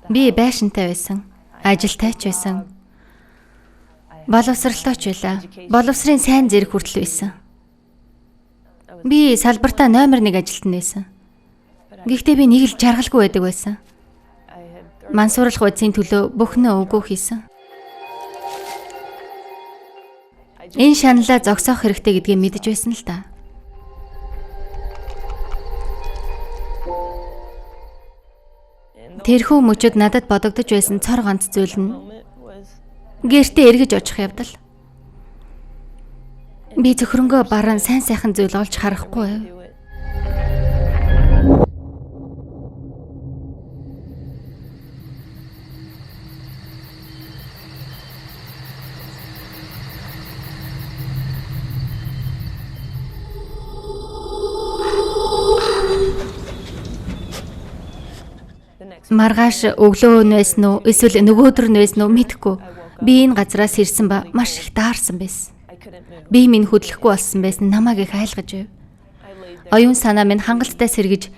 Би байшинтай байсан. Ажилтай ч байсан. Боловсролтой ч байлаа. Боловсрын сайн зэрэг хүртэл байсан. Би салбартаа номер 1 ажилтан байсан. Гэхдээ би нэг л жаргалгүй байдаг байсан. Мансууруулах үзийн төлөө бүхнөө өгөө хийсэн. Энэ шаналлаа зогсоох хэрэгтэй гэдгийг мэдэж байсан л да. Тэрхүү мөчөд надад бодогдож байсан цор ганц зүйл нь гэртээ эргэж очих явдал. Би зөвхөрөнгөө баран сайн сайхан зүйл олж харахгүй. Маргааш өглөө нь байсан уу эсвэл нөгөө өдөр нь байсан уу мэдэхгүй. Би энэ газраас ирсэн ба маш их даарсан байсан. Би минь хөдлөхгүй болсон байсан намайг их айлгаж байв. Оюун санаа минь хангалттай сэргэж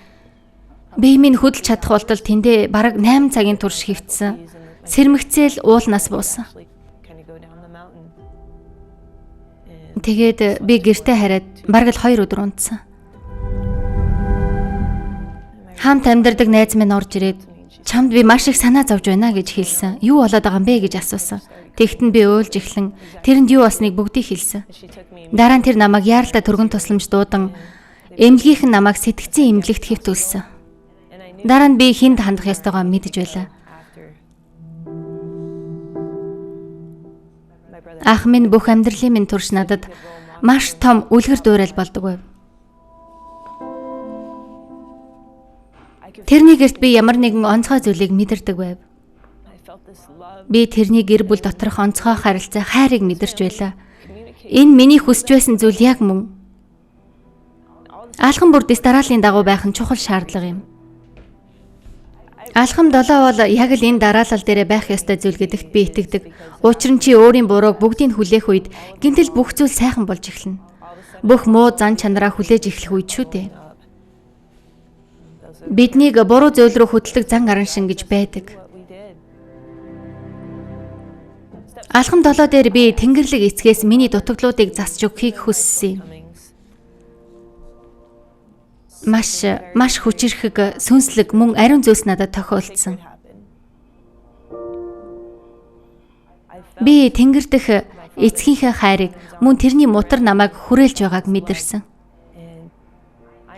би минь хөдлөж чадах болтол тэндээ бараг 8 цагийн турш хөвтсөн. Сэрмэгцээл уулнаас буусан. Тэгээд би гэртээ хараад бараг л 2 өдөр унтсан. Хамт амьдардаг найз минь орж ирээд чамд би маш их санаа зовж байна гэж хэлсэн. Юу болоод байгаа юм бэ гэж асуусан. Тэгтэн би уйлж эхлэн тэрэнд юу болсныг бүгдийг хэлсэн. Дараа нь тэр намайг яаралтай түргэн тусламж дуудан эмнэлгийнхэн намайг сэтгцэн эмнэлэгт хэвтүүлсэн. Дараа нь би хүнд хандах ёстойгоо мэдэж байлаа. Ах минь бүх амьдралын минь турш надад маш том үлгэр дуурайл болдог байв. Тэрний гэрт би ямар нэгэн онцгой зүйлийг мэдэрдэг байв. Би тэрний гэр бүл доторх онцгой харилцаа хайрыг мэдэрч байлаа. Энэ миний хүсэж байсан зүйл яг мөн. Алхам бүрдээс дарааллын дагуу байх нь чухал шаардлага юм. Алхам 7 бол яг л энэ дараалал дээр байх ёстой зүйл гэдэгт би итгэдэг. Учир нь чи өөрийн бурууг бүгдийг хүлээх үед гинтэл бүх зүйл сайхан болж эхэлнэ. Бүх муу зан чанараа хүлээж эхлэх үед шүү дээ. Биднийг буруу зүйл рүү хөдөлдөг зан аран шин гэж байдаг. Алхам 7 дээр би Тэнгэрлэг эцгээс миний дутагдлуудыг засч өгөхийг хүссэн. Маш хүчирхэг, сүнслэг мөн ариун зүйлс надад тохиолдсон. Би Тэнгэр дэх эцгийнхээ хайрыг мөн тэрний мутар намайг хүрээлж байгааг мэдэрсэн.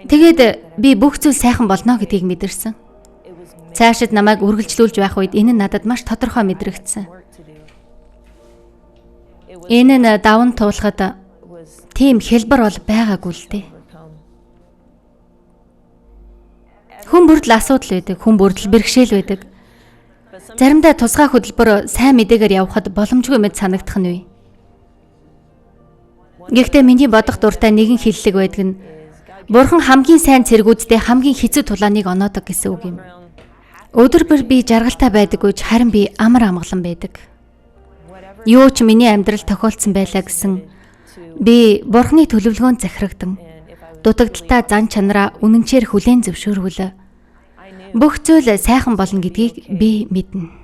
Тэгээд би бүх зүйл сайхан болно гэдгийг мэдэрсэн. Цаашид намайг үргэлжлүүлж байх үед энэ нь надад маш тодорхой мэдрэгдсэн. Энэ нь даван туулахад тийм хэлбэр бол байгаагүй л дээ. Хүн бүрдэл асуудал байдаг, хүн бүрдэл бэрхшээл байдаг. Заримдаа тусгай хөтөлбөр сайн мэдээгээр явхад боломжгүй мэд санагдах нь вэ. Гэхдээ миний бодох дуртай нэгэн хэллэг байдаг нь Бурхан хамгийн сайн цэргүүддээ хамгийн хэцүү тулааныг оноодог гэсэн үг юм. Өдөр бүр би жаргалтай байдаггүй ч харин би амар амгалан байдаг. Юу ч миний амьдрал тохиолдсон байлаа гэсэн би Бурханы төлөвлөгөөнд захирагдан дутагдaltaа зан чанараа үнэнчээр хүлээн зөвшөөрвөл бүх зүйл сайхан болно гэдгийг би мэднэ.